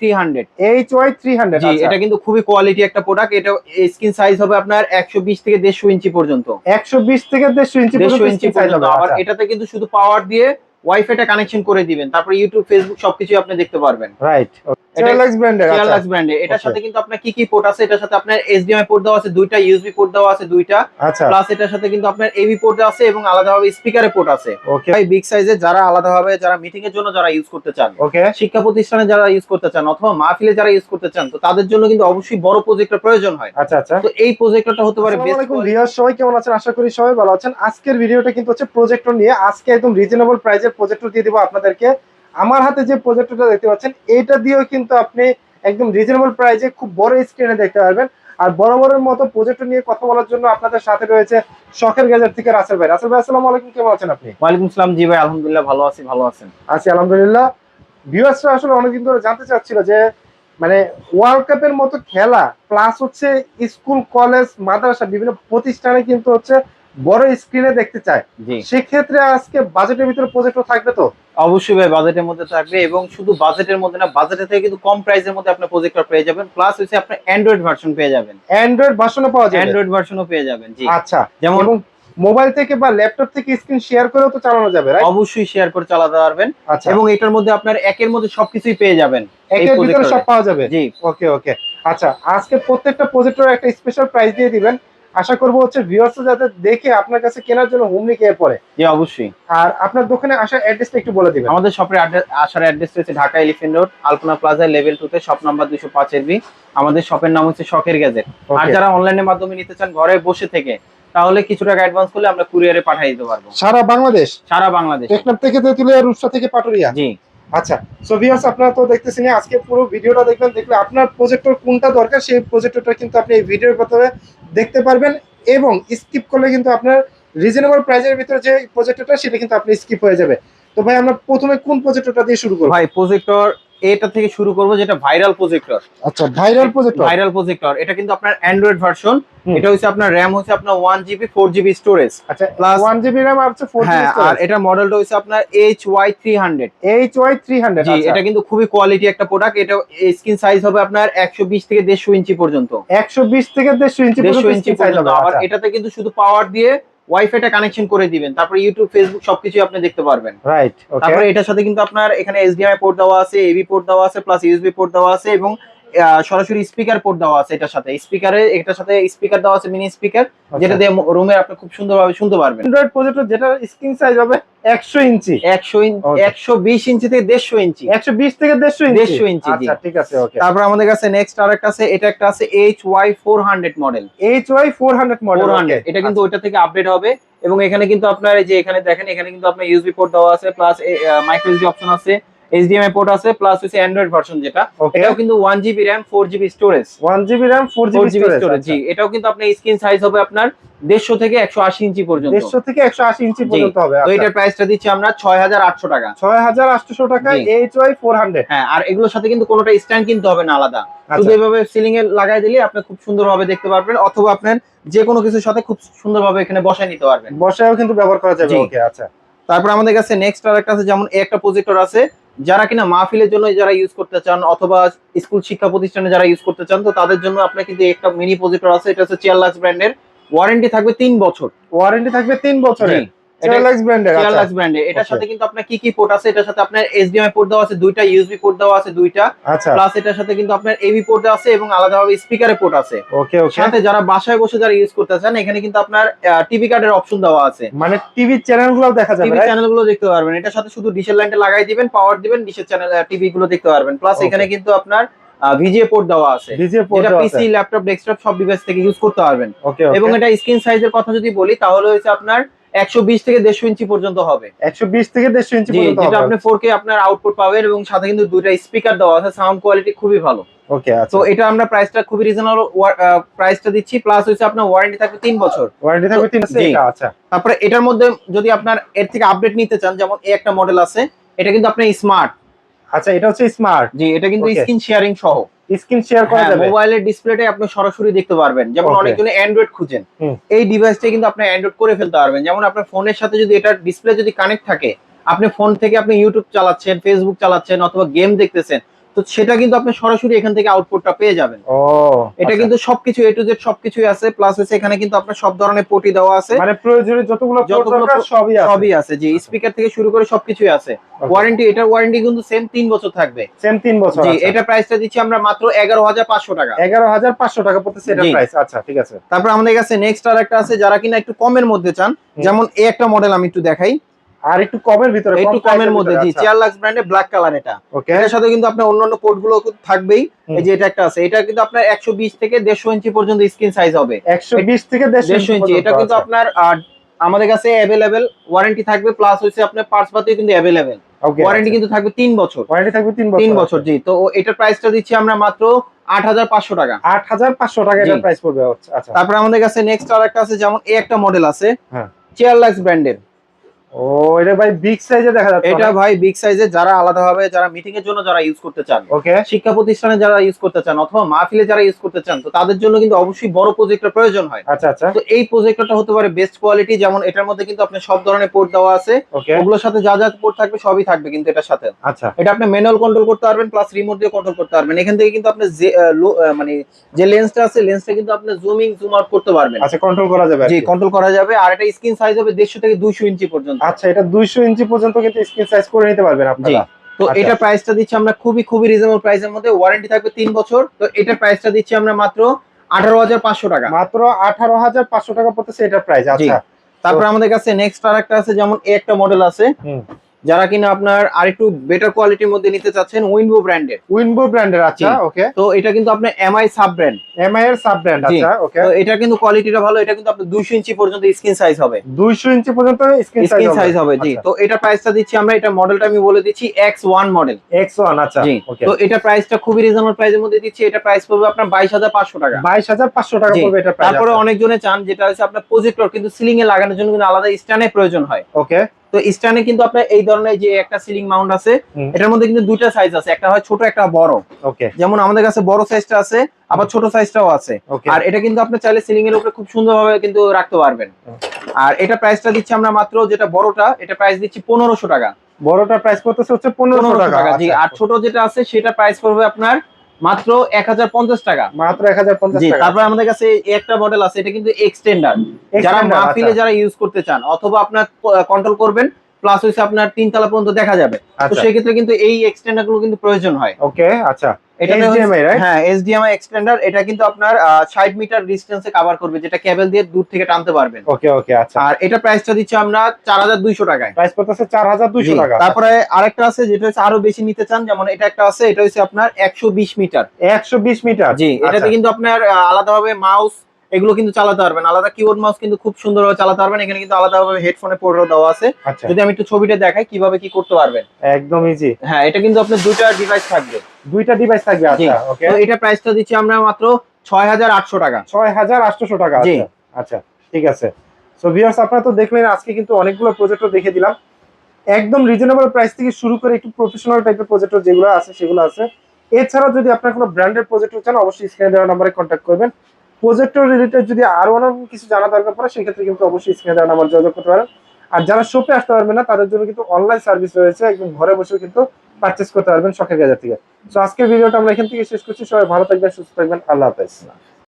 300 HY300 জি, এটা কিন্তু খুবই কোয়ালিটি একটা প্রোডাক্ট। এটা স্ক্রিন সাইজ হবে আপনার 120 থেকে 150 ইঞ্চি পর্যন্ত। 120 থেকে 150 ইঞ্চি 150 ইঞ্চি স্ক্রিন সাইজ পর্যন্ত। হবে। আবার আচ্ছা, এটাতে কিন্তু শুধু পাওয়ার দিয়ে ওয়াইফাইটা কানেকশন করে দিবেন, তারপর ইউটিউব ফেসবুক সবকিছু আপনি দেখতে পারবেন। রাইট। এটা চেয়ারলেক্স ব্র্যান্ডের। আচ্ছা, চেয়ারলাক্স ব্র্যান্ডে। এটার ওকে। সাথে কিন্তু আপনার কি কি পোর্ট আছে, এটার সাথে আপনার এইচডিএমআই পোর্ট দেওয়া আছে দুইটা, ইউএসবি পোর্ট দেওয়া আছে দুইটা, আচ্ছা, প্লাস এটার সাথে কিন্তু আপনার এবি পোর্ট আছে এবং আলাদাভাবে স্পিকারের পোর্ট আছে। ওকে, ভাই বিগ সাইজের যারা আলাদাভাবে যারা মিটিং এর জন্য যারা ইউজ করতে চান, ওকে। শিক্ষা প্রতিষ্ঠানে যারা ইউজ করতে চান অথবা মাহফিলে যারা ইউজ করতে চান, তো তাদের জন্য কিন্তু অবশ্যই বড় প্রজেক্টর প্রয়োজন হয়। আচ্ছা, আচ্ছা। তো এই প্রজেক্টরটা হতে পারে আসসালামু বেস্ট। আলাইকুম ভিউয়ার্স, সবাই কেমন আছেন? আশা করি সবাই ভালো আছেন। আজকের ভিডিওটা কিন্তু হচ্ছে প্রজেক্টর নিয়ে। আজকে একদম রিজনেবল প্রাইসের প্রজেক্টর দিয়ে দিব আপনাদেরকে। আমার হাতে যে প্রজেক্টরটা দেখতে পাচ্ছেন, এটা দিয়েও কিন্তু আপনি একদম রিজনেবল প্রাইসে খুব বড় স্ক্রিনে দেখতে পারবেন। আর বরাবরের মতো প্রজেক্টর নিয়ে কথা বলার জন্য আপনাদের সাথে রয়েছে শখের গ্যাজেট থেকে রাসেল ভাই। রাসেল ভাই, আসসালামু আলাইকুম, কেমন আছেন আপনি? ওয়ালাইকুম আসসালাম। জি ভাই, আলহামদুলিল্লাহ ভালো আছি। ভালো আছেন? আছি আলহামদুলিল্লাহ। ভিউয়ার্সরা আসলে অনেকদিন ধরে জানতে চাচ্ছিল যে মানে ওয়ার্ল্ড কাপের মতো খেলা প্লাস হচ্ছে স্কুল কলেজ মাদ্রাসা বিভিন্ন প্রতিষ্ঠানে কিন্তু হচ্ছে বড় স্ক্রিনে দেখতে চায়। জি, সেক্ষেত্রে আজকে বাজেটের ভিতরে প্রজেক্টর থাকবে তো? অবশ্যই ভাই বাজেটের মধ্যে থাকবে, এবং শুধু বাজেটের মধ্যে না, বাজেটের থেকে কিন্তু কম প্রাইসের মধ্যে আপনি প্রজেক্টর পেয়ে যাবেন, প্লাস হচ্ছে আপনি অ্যান্ড্রয়েড ভার্সন পেয়ে যাবেন। অ্যান্ড্রয়েড ভার্সনও পাওয়া যাবে? অ্যান্ড্রয়েড ভার্সনও পেয়ে যাবেন। জি, আচ্ছা। যেমন এবং মোবাইল থেকে বা ল্যাপটপ থেকে স্ক্রিন শেয়ার করেও তো চালানো যাবে, রাইট? অবশ্যই শেয়ার করে চালাতে পারবেন। আচ্ছা, এবং এটার মধ্যে আপনার একের মধ্যে সবকিছুই পেয়ে যাবেন এই একের ভিতরে প্রজেক্টরে। সব পাওয়া যাবে? জি, ওকে, ওকে। আচ্ছা, আজকে প্রত্যেকটা প্রজেক্টরের একটা স্পেশাল প্রাইস দিয়ে দিবেন। আশা করবো হচ্ছে ভিউয়ার্স যাতে দেখে আপনার কাছে কেনার জন্য হুমড়ি খেয়ে পড়ে। জি অবশ্যই। আর আপনার দোকানে আসার অ্যাড্রেসটা একটু বলে দিবেন। আমাদের শপের আসার অ্যাড্রেস হচ্ছে ঢাকা এলিফ্যান্ট রোড, আলপনা প্লাজা লেভেল 2 তে, শপ নাম্বার 205 এর বি। আমাদের শপের নাম হচ্ছে শখের গ্যাজেট। আর ওকে। যারা অনলাইনের মাধ্যমে নিতে চান ঘরে বসে থেকে, তাহলে কিছু টাকা অ্যাডভান্স করলে আমরা কুরিয়ারে পাঠিয়ে দিতে পারবো সারা বাংলাদেশ? সারা বাংলাদেশ। টেকনাফ থেকে তেতুলিয়া, রূপসা থেকে পাটুরিয়া? জি, আচ্ছা। সো ভিউয়ার্স, আপনারা তো দেখতেছেন, আজকে পুরো ভিডিওটা দেখবেন। দেখলে আপনার প্রজেক্টর কোনটা দরকার সেই প্রজেক্টরটা কিন্তু আপনি এই ভিডিওর মাধ্যমে দেখতে পারবেন, এবং স্কিপ করলে কিন্তু আপনার রিজনেবল প্রাইসের ভিতরে যে প্রজেক্টরটা সেটা কিন্তু আপনি স্কিপ হয়ে যাবে। তো ভাই, আমরা প্রথমে কোন প্রজেক্টরটা দিয়ে শুরু করব? ভাই প্রজেক্টর এটা থেকে শুরু করব, যেটা ভাইরাল প্রজেক্টর। আচ্ছা, ভাইরাল প্রজেক্টর। ভাইরাল প্রজেক্টর, এটা কিন্তু আপনার অ্যান্ড্রয়েড ভার্সন। হুম। এটা হচ্ছে আপনার র্যাম হচ্ছে আপনার 1GB 4GB স্টোরেজ। আচ্ছা, প্লাস 1GB RAM আর হচ্ছে 4GB হ্যাঁ, আর স্টোরেজ। এটা মডেলটা হচ্ছে আপনার HY300। HY300। জি, আচ্ছা, এটা কিন্তু খুবই কোয়ালিটি একটা প্রোডাক্ট। এটা স্ক্রিন সাইজ হবে আপনার 120 থেকে 150 ইঞ্চি পর্যন্ত। 120 থেকে 150 ইঞ্চি 150 পর্যন্ত ইঞ্চি স্ক্রিন সাইজ পর্যন্ত। হবে। আবার আচ্ছা, এটাতে কিন্তু শুধু পাওয়ার দিয়ে ওয়াইফাইটা কানেকশন করে দিবেন, তারপর ইউটিউব ফেসবুক সবকিছু আপনি দেখতে পারবেন। রাইট, ওকে। তারপরে এটার সাথে কিন্তু আপনার এখানে এইচডিএমআই পোর্ট দেওয়া আছে, এবি পোর্ট দেওয়া আছে, প্লাস ইউএসবি পোর্ট দেওয়া আছে, এবং সরাসরি স্পিকার পোর্ট দেওয়া আছে। এটার সাথে স্পিকার দেওয়া আছে, মিনি স্পিকার, যেটা দিয়ে রুমে আপনি খুব সুন্দরভাবে শুনতে পারবেন। অ্যান্ড্রয়েড প্রজেক্টর যেটা স্ক্রিন সাইজ হবে 100 ইঞ্চি। 120 ইঞ্চি থেকে 150 ইঞ্চি। 120 থেকে 150 ইঞ্চি। 150 ইঞ্চি, জি। আচ্ছা, ঠিক আছে, ওকে। তারপর আমাদের কাছে নেক্সট আরেকটা আছে, এটা একটা আছে HY400 মডেল। HY400 model. 400 এটা কিন্তু ওইটা থেকে আপডেট হবে। এবং এখানে কিন্তু আপনার এই যে এখানে দেখেন, এখানে কিন্তু আপনার ইউএসবি পোর্ট দেওয়া আছে, প্লাস মাইক্রো এসডি অপশন আছে, এইচডিএমআই পোর্ট আছে, প্লাস হচ্ছে অ্যান্ড্রয়েড ভার্সন যেটা। Okay. এটাও কিন্তু 1GB RAM 4GB storage. 1GB RAM 4GB 4GB storage. Storage, জি। এটাও কিন্তু আপনার স্ক্রিন সাইজ হবে আপনার 150 থেকে 180 ইঞ্চি পর্যন্ত। 150 থেকে 180 ইঞ্চি জি। পর্যন্ত হবে। তো আচ্ছা, এটার প্রাইসটা দিচ্ছি আমরা 6800 টাকা। 6800 টাকায় জি। HY400। হ্যাঁ, আর এগুলোর সাথে কিন্তু কোনোটা স্ট্যান্ড কিনতে হবে না আলাদা। শুধু এভাবে সিলিং এ লাগাই দিলে আপনি খুব সুন্দরভাবে দেখতে পারবেন, অথবা আপনার যে কোনো কিছুর সাথে খুব সুন্দরভাবে এখানে বসায় নিতে পারবেন। বসায়ও কিন্তু ব্যবহার করা যাবে। জি। ওকে, আচ্ছা। তারপর আমাদের কাছে নেক্সট আরেকটা আছে, যেমন একটা প্রজেক্টর আছে, যারা কিনা মাহফিলের জন্য যারা ইউজ করতে চান, অথবা স্কুল শিক্ষা প্রতিষ্ঠানে যারা ইউজ করতে চান, তো তাদের জন্য আপনার কিন্তু একটা মিনি প্রজেক্টর আছে। এটা হচ্ছে চেয়ারলাক্স ব্র্যান্ডের। ওয়ারেন্টি থাকবে 3 বছর। ওয়ারেন্টি থাকবে 3 বছরের। জি, এটা চেয়ারলেক্স ব্র্যান্ডের। আচ্ছা, চেয়ারলাক্স ব্র্যান্ডের। এটার Okay. সাথে কিন্তু আপনার কি কি পোর্ট আছে, এটার সাথে আপনার এইচডিএমআই পোর্ট দেওয়া আছে দুইটা, ইউএসবি পোর্ট দেওয়া আছে দুইটা, আচ্ছা, প্লাস এটার সাথে কিন্তু আপনার এবি পোর্ট আছে এবং আলাদাভাবে স্পিকারের পোর্ট আছে। ওকে, ওকে। সাথে যারা বাসায় বসে যারা ইউজ করতে চান, এখানে কিন্তু আপনার টিভি কার্ডের অপশন দেওয়া আছে। মানে টিভি চ্যানেলগুলো দেখা যাবে, টিভি right? চ্যানেলগুলো দেখতে পারবেন। এটার সাথে শুধু ডিশের লাইনটা লাগাই দিবেন, পাওয়ার দিবেন, ডিশের চ্যানেল টিভি গুলো দেখতে পারবেন। Plus Okay. এখানে কিন্তু আপনার ভিজিএ পোর্ট দেওয়া আছে, ভিজিএ পোর্ট যেটা দেওয়া পিসি, আছে। ল্যাপটপ, ডেস্কটপ সব ডিভাইস থেকে ইউজ করতে পারবেন। ওকে, ওকে। এবং এটা স্ক্রিন সাইজের কথা যদি বলি, তাহলে হচ্ছে আপনার 120 থেকে 150 ইঞ্চি পর্যন্ত হবে। 120 থেকে 150 ইঞ্চি জি, পর্যন্ত যেটা হবে। আপনি 4K আপনার আউটপুট পাবেন, এবং সাথে কিন্তু দুইটা স্পিকার দেওয়া আছে, সাউন্ড কোয়ালিটি খুবই ভালো। ওকে, আচ্ছা। তো এটা আমরা প্রাইসটা খুবই রিজনেবল প্রাইসটা দিচ্ছি, প্লাস হচ্ছে আপনার ওয়ারেন্টি থাকবে 3 বছর। ওয়ারেন্টি থাকবে 3 বছর। জি। এটা আচ্ছা। তারপরে এটার মধ্যে যদি আপনার এর থেকে আপডেট নিতে চান, যেমন এই একটা মডেল আছে, এটা কিন্তু আপনার স্মার্ট। আচ্ছা, এটা হচ্ছে স্মার্ট। জি, এটা কিন্তু Okay. স্ক্রিন শেয়ারিং সহ। স্ক্রিন শেয়ার করা হ্যাঁ, যাবে। মোবাইলের ডিসপ্লেতে আপনি সরাসরি দেখতে পারবেন। যেমন Okay. অনেকজনে অ্যান্ড্রয়েড খুঁজেন, হুম। এই ডিভাইসটা কিন্তু আপনি অ্যান্ড্রয়েড করে ফেলতে পারবেন। যেমন আপনার ফোনের সাথে যদি এটার ডিসপ্লে যদি কানেক্ট থাকে, আপনি ফোন থেকে আপনি ইউটিউব চালাচ্ছেন, ফেসবুক চালাচ্ছেন, অথবা গেম দেখতেছেন, তো সেটা কিন্তু আপনি সরাসরি এখান থেকে আউটপুটটা পেয়ে যাবেন। ও এটা কিন্তু সবকিছু A to Z সবকিছুই আছে, প্লাস হচ্ছে এখানে কিন্তু আপনার সব ধরনের পটি দেওয়া আছে, মানে প্রয়োজনীয় যতগুলো দরকার সবই আছে। সবই আছে জি, স্পিকার থেকে শুরু করে সবকিছুই আছে। ওয়ারেন্টি, এটার ওয়ারেন্টি কিন্তু সেম 3 বছর থাকবে। সেম 3 বছর। জি, এটা প্রাইসটা দিচ্ছি আমরা মাত্র 11500 টাকা। 11500 টাকা পড়তেছে এটা প্রাইস। আচ্ছা ঠিক আছে। তারপর আমাদের কাছে নেক্সট আরেকটা আছে, যারা কিনা একটু কমের মধ্যে চান, যেমন এই একটা মডেল আমি একটু দেখাই, আর একটু কমের ভিতরে, একটু কমের মধ্যে জি, চেয়ারলাক্স ব্র্যান্ডের ব্ল্যাক কালার এটা। ওকে, এর সাথে কিন্তু আপনার অন্যান্য পোর্ট গুলো থাকবেই। এই যে এটা একটা আছে, এটা কিন্তু আপনার 120 থেকে 150 ইঞ্চি পর্যন্ত স্ক্রিন সাইজ হবে। 120 থেকে 150 ইঞ্চি, এটা কিন্তু আপনার আমাদের কাছে अवेलेबल ওয়ারেন্টি থাকবে, প্লাস হচ্ছে আপনার পার্টস পাতিও কিন্তু अवेलेबल। ওয়ারেন্টি কিন্তু থাকবে 3 বছর। ওয়ারেন্টি থাকবে 3 বছর। 3 বছর জি। তো এটার প্রাইসটা দিচ্ছি আমরা মাত্র 8500 টাকা। 8500 টাকা এটার প্রাইস পড়বে। আচ্ছা, তারপর আমাদের কাছে নেক্সট আরেকটা আছে, যেমন এই একটা মডেল আছে, হ্যাঁ, চেয়ারলাক্স ব্র্যান্ডের। ও এটা ভাই বিগ সাইজে দেখা যাচ্ছে। এটা ভাই বিগ সাইজে, যারা আলাদাভাবে যারা মিটিং এর জন্য যারা ইউজ করতে চান, ওকে, শিক্ষা প্রতিষ্ঠানে যারা ইউজ করতে চান, অথবা মাহফিলে যারা ইউজ করতে চান, তো তাদের জন্য কিন্তু অবশ্যই বড় প্রজেক্টর প্রয়োজন হয়। আচ্ছা আচ্ছা। তো এই প্রজেক্টরটা হতে পারে বেস্ট কোয়ালিটি, যেমন এটার মধ্যে কিন্তু আপনি সব ধরনের পোর্ট দেওয়া আছে, ওকে, ওগুলোর সাথে যা যা পোর্ট থাকবে সবই থাকবে কিন্তু এটার সাথে। আচ্ছা, এটা আপনি ম্যানুয়াল কন্ট্রোল করতে পারবেন, প্লাস রিমোট দিয়ে কন্ট্রোল করতে পারবেন। এখান থেকে কিন্তু আপনি মানে যে লেন্সটা আছে, লেন্সটা কিন্তু আপনি জুমিং জুম আউট করতে পারবেন। আচ্ছা, কন্ট্রোল করা যাবে। জি, কন্ট্রোল করা যাবে। আর এটা স্ক্রিন সাইজ হবে 150 থেকে 200 ইঞ্চি পর্যন্ত। আচ্ছা, এটা 200 ইঞ্চি পর্যন্ত কিন্তু স্ক্রিন সাইজ করে নিতে পারবেন আপনারা। তো এটা প্রাইসটা দিচ্ছি আমরা খুবই রিজনেবল প্রাইসের মধ্যে, ওয়ারেন্টি থাকবে 3 বছর। তো এটার প্রাইসটা দিচ্ছি আমরা মাত্র 18500 টাকা। মাত্র 18500 টাকা পড়তেছে এটার প্রাইস। আচ্ছা, তারপর আমাদের কাছে নেক্সট আরেকটা আছে, যেমন এই একটা মডেল আছে, যারা কিনা আপনার আরেকটু বেটার কোয়ালিটির মধ্যে নিতে চাচ্ছেন, উইনবো ব্র্যান্ডের। উইনবো ব্র্যান্ডের, আচ্ছা ওকে। তো এটা কিন্তু আপনার এমআই সাব ব্র্যান্ড। এমআই এর সাব ব্র্যান্ড, আচ্ছা ওকে। তো এটা কিন্তু কোয়ালিটিটা ভালো, এটা কিন্তু আপনার 200 ইঞ্চি পর্যন্ত স্ক্রিন সাইজ হবে। 200 ইঞ্চি পর্যন্ত স্ক্রিন সাইজ হবে জি। তো এটা প্রাইসটা দিচ্ছি আমরা, এটা মডেলটা আমি বলে দিচ্ছি X1 মডেল। X1, আচ্ছা ওকে। তো এটা প্রাইসটা খুবই রিজনেবল প্রাইসের মধ্যে দিচ্ছি। এটা প্রাইস পড়বে আপনার 22500 টাকা। 22500 টাকা পড়বে এটা প্রাইস। তারপরে অনেকজনে চান যেটা হচ্ছে আপনার প্রজেক্টর কিন্তু সিলিং এ লাগানোর জন্য কিন্তু আলাদা স্ট্যান্ডের প্রয়োজন হয়। ওকে, তো স্ট্যান্ডে কিন্তু আপনার এই ধরনের যে একটা সিলিং মাউন্ট আছে, এটার মধ্যে কিন্তু দুইটা সাইজ আছে, একটা হয় ছোট, একটা বড়। ওকে, যেমন আমাদের কাছে বড় সাইজটা আছে, আবার ছোট সাইজটাও আছে। আর এটা কিন্তু আপনি চাইলে সিলিং এর উপরে খুব সুন্দরভাবে কিন্তু রাখতে পারবেন। আর এটা প্রাইসটা দিচ্ছি আমরা মাত্র, যেটা বড়টা এটা প্রাইস দিচ্ছি 1500 টাকা। বড়টা প্রাইস করতেছে হচ্ছে 1500 টাকা জি। আর ছোট যেটা আছে সেটা প্রাইস পড়বে আপনার মাত্র 1050 টাকা। মাত্র 1050 টাকা। তারপর আমাদের কাছে একটা মডেল আছে, এটা কিন্তু এক্সটেন্ডার, যারা মাহফিলে যারা ইউজ করতে চান, অথবা আপনার কন্ট্রোল করবেন, প্লাস হইছে আপনার 3 তলা পর্যন্ত দেখা যাবে। তো সেই ক্ষেত্রে কিন্তু এই এক্সটেন্ডার গুলো কিন্তু প্রয়োজন হয়। ওকে, আচ্ছা। এটা HDMI, রাইট? হ্যাঁ, HDMI এক্সটেন্ডার। এটা কিন্তু আপনার 60 মিটার ডিসটেন্সে কভার করবে, যেটা কেবল দিয়ে দূর থেকে টানতে পারবেন। ওকে ওকে, আচ্ছা। আর এটা প্রাইসটা দিচ্ছি আমরা 4200 টাকায়। প্রাইস পড়তেছে 4200 টাকা। তারপরে আরেকটা আছে, যেটা হচ্ছে আরো বেশি নিতে চান, যেমন এটা একটা আছে, এটা হচ্ছে আপনার 120 মিটার। 120 মিটার, জি। এটাতে কিন্তু আপনার আলাদাভাবে মাউস এগুলো কিন্তু চালাতে পারবেন, আলাদা কিবোর্ড মাউস কিন্তু খুব সুন্দরভাবে চালাতে পারবেন। এখানে কিন্তু আলাদাভাবে হেডফোনে পোর্টও দেওয়া আছে। যদি আমি একটু ছবিটা দেখাই কিভাবে কি করতে পারবেন, একদম ইজি। হ্যাঁ, এটা কিন্তু আপনার দুইটা ডিভাইস থাকবে। দুইটা ডিভাইস থাকবে, আচ্ছা ওকে। তো এটা প্রাইসটা দিচ্ছি আমরা মাত্র 6800 টাকা। 6800 টাকা, আচ্ছা আচ্ছা, ঠিক আছে। সো ভিউয়ার্স, আপনারা তো দেখলেন আজকে কিন্তু অনেকগুলো প্রজেক্টর দেখিয়ে দিলাম, একদম রিজনেবল প্রাইস থেকে শুরু করে একটু প্রফেশনাল টাইপের প্রজেক্টর যেগুলো আছে সেগুলো আছে। এছাড়াও যদি আপনার কোনো ব্র্যান্ডেড প্রজেক্টর চান, অবশ্যই স্ক্রিনে দেওয়া নম্বরে কন্ট্যাক্ট করবেন। প্রজেক্টর রিলেটেড যদি আরো অনেক কিছু জানা দরকার পড়ে, সেক্ষেত্রে কিন্তু অবশ্যই স্ক্রিনে দেওয়া নাম্বার যোগাযোগ করতে পারেন। আর যারা শপে আসতে পারবেন না, তাদের জন্য কিন্তু অনলাইন সার্ভিস রয়েছে, একদম ঘরে বসেও কিন্তু পারচেস করতে পারবেন শখের বাজার থেকে। তো আজকের ভিডিওটা আমরা এখান থেকে শেষ করছি। সবাই ভালো থাকবেন, সুস্থ থাকবেন, আল্লাহ হাফেজ।